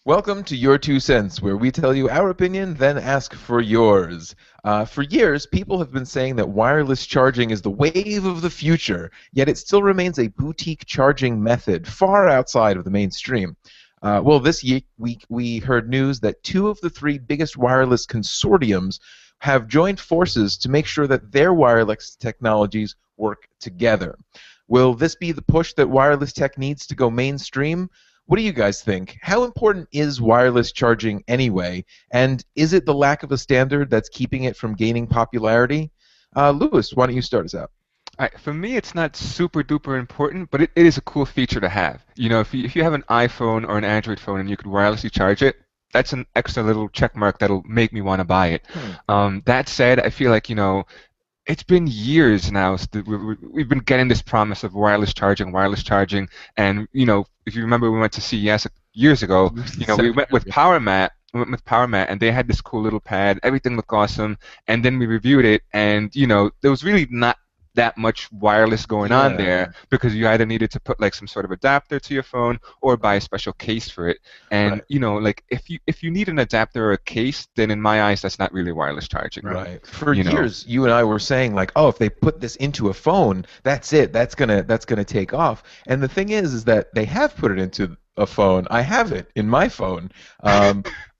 Welcome to Your Two Cents, where we tell you our opinion, then ask for yours. For years, people have been saying that wireless charging is the wave of the future, yet it still remains a boutique charging method far outside of the mainstream. Week we heard news that two of the three biggest wireless consortiums have joined forces to make sure that their wireless technologies work together. Will this be the push that wireless tech needs to go mainstream? What do you guys think? How important is wireless charging anyway? And is it the lack of a standard that's keeping it from gaining popularity? Lewis, why don't you start us out? All right, for me, it's not super duper important, but it is a cool feature to have. You know, if you have an iPhone or an Android phone and you could wirelessly charge it, that's an extra little check mark that'll make me want to buy it. That said, I feel like, it's been years now we've been getting this promise of wireless charging, and if you remember, we went to CES years ago. We went with PowerMat. And they had this cool little pad. Everything looked awesome, and then we reviewed it, and there was really not that much wireless going on there because you either needed to put like some sort of adapter to your phone or buy a special case for it. And like if you need an adapter or a case, then in my eyes that's not really wireless charging. Right. For years, you and I were saying like, oh, if they put this into a phone, that's it. That's gonna take off. And the thing is that they have put it into a phone. I have it in my phone.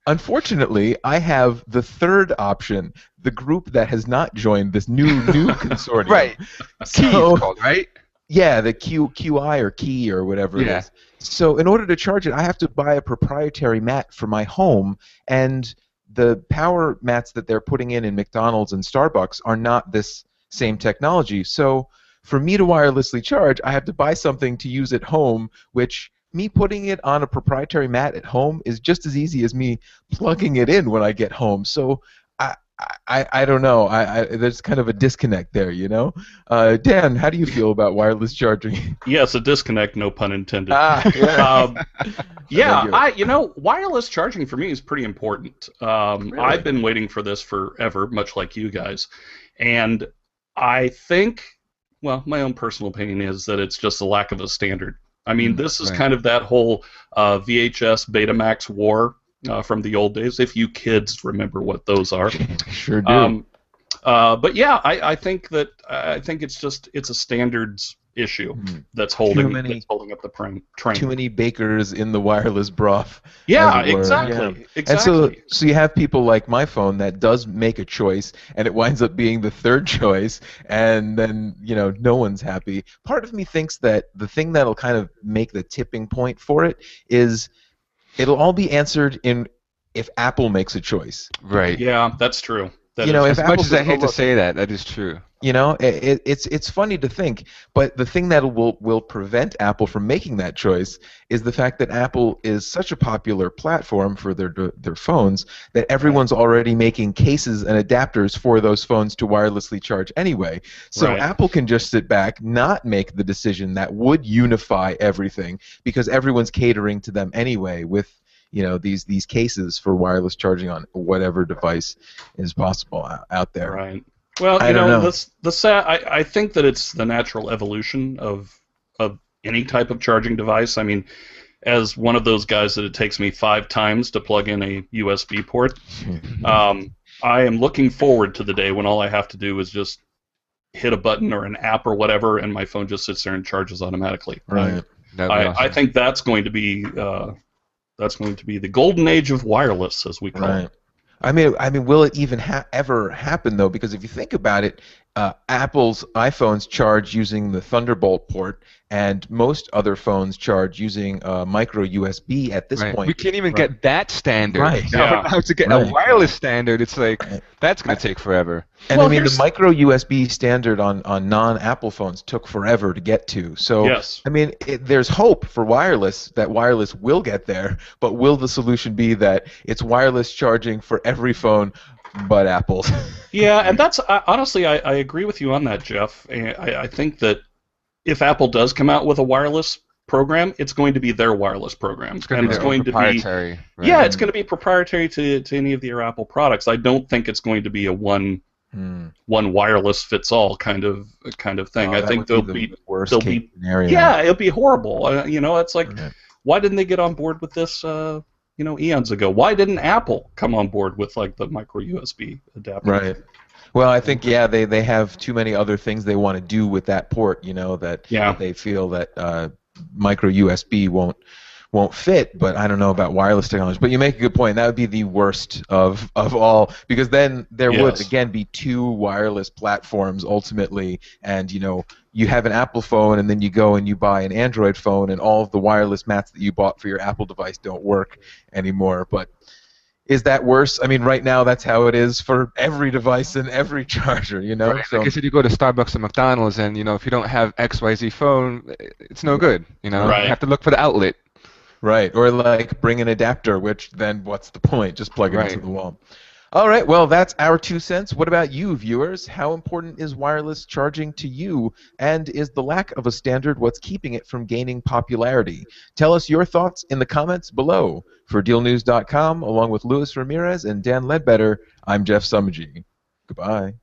Unfortunately, I have the third option, the group that has not joined this new consortium. Right. So, called, right? Yeah, the QI or Key or whatever it is. So in order to charge it, I have to buy a proprietary mat for my home, and the power mats that they're putting in McDonald's and Starbucks are not this same technology. So for me to wirelessly charge, I have to buy something to use at home, which me putting it on a proprietary mat at home is just as easy as me plugging it in when I get home. So I don't know. There's kind of a disconnect there, Dan, how do you feel about wireless charging? Yes, a disconnect, no pun intended. Wireless charging for me is pretty important. Really? I've been waiting for this forever, much like you guys, and I think, well, my own personal opinion is that it's just a lack of a standard. I mean, this is kind of that whole VHS Betamax war from the old days, if you kids remember what those are. Sure do. But yeah, I think it's a standards issue that's holding up the train. Too many bakers in the wireless broth. Yeah, exactly. And so you have people like my phone that does make a choice, and it winds up being the third choice, and then no one's happy. Part of me thinks that the thing that'll kind of make the tipping point for it is it'll all be answered if Apple makes a choice. Right. Yeah, that's true. As much as I hate to say that, that is true. It's funny to think, but the thing that will prevent Apple from making that choice is the fact that Apple is such a popular platform for their phones that everyone's already making cases and adapters for those phones to wirelessly charge anyway. So Apple can just sit back, not make the decision that would unify everything, because everyone's catering to them anyway with these cases for wireless charging on whatever device is possible out there. Right. Well, I think that it's the natural evolution of any type of charging device. I mean, as one of those guys that it takes me 5 times to plug in a USB port, I am looking forward to the day when all I have to do is just hit a button or an app or whatever, and my phone just sits there and charges automatically. Right. I think that's going to be the golden age of wireless, as we call it. I mean, will it even ever happen though? Because if you think about it, Apple's iPhones charge using the Thunderbolt port, and most other phones charge using micro USB at this point. We can't even get that standard. Right. Now to get a wireless standard, it's like that's going to take forever. And I mean, the micro USB standard on non-Apple phones took forever to get to. So I mean, there's hope for wireless, that wireless will get there, but will the solution be that it's wireless charging for every phone but Apple's? Yeah, and that's honestly, I agree with you on that, Jeff. I think that if Apple does come out with a wireless program, it's going to be their wireless program. It's going to be proprietary. Yeah, it's going to be proprietary to any of your Apple products. I don't think it's going to be a one wireless fits all kind of thing. I think it'll be yeah, it'll be horrible. It's like, why didn't they get on board with this eons ago. Why didn't Apple come on board with like the micro USB adapter? Right. Well, I think they have too many other things they want to do with that port. That they feel that micro USB won't fit. But I don't know about wireless technology. But you make a good point. That would be the worst of all, because then there would again be two wireless platforms ultimately, and you have an Apple phone, and then you go and you buy an Android phone, and all of the wireless mats that you bought for your Apple device don't work anymore. But is that worse? I mean, right now that's how it is for every device and every charger, Right. So, like I said, you go to Starbucks or McDonald's, and if you don't have XYZ phone, it's no good. Right. You have to look for the outlet. right. Or like bring an adapter, which then what's the point? Just plug it Right. into the wall. All right, well, that's our 2 cents. What about you, viewers? How important is wireless charging to you? And is the lack of a standard what's keeping it from gaining popularity? Tell us your thoughts in the comments below. For DealNews.com, along with Luis Ramirez and Dan Ledbetter, I'm Jeff Summergy. Goodbye.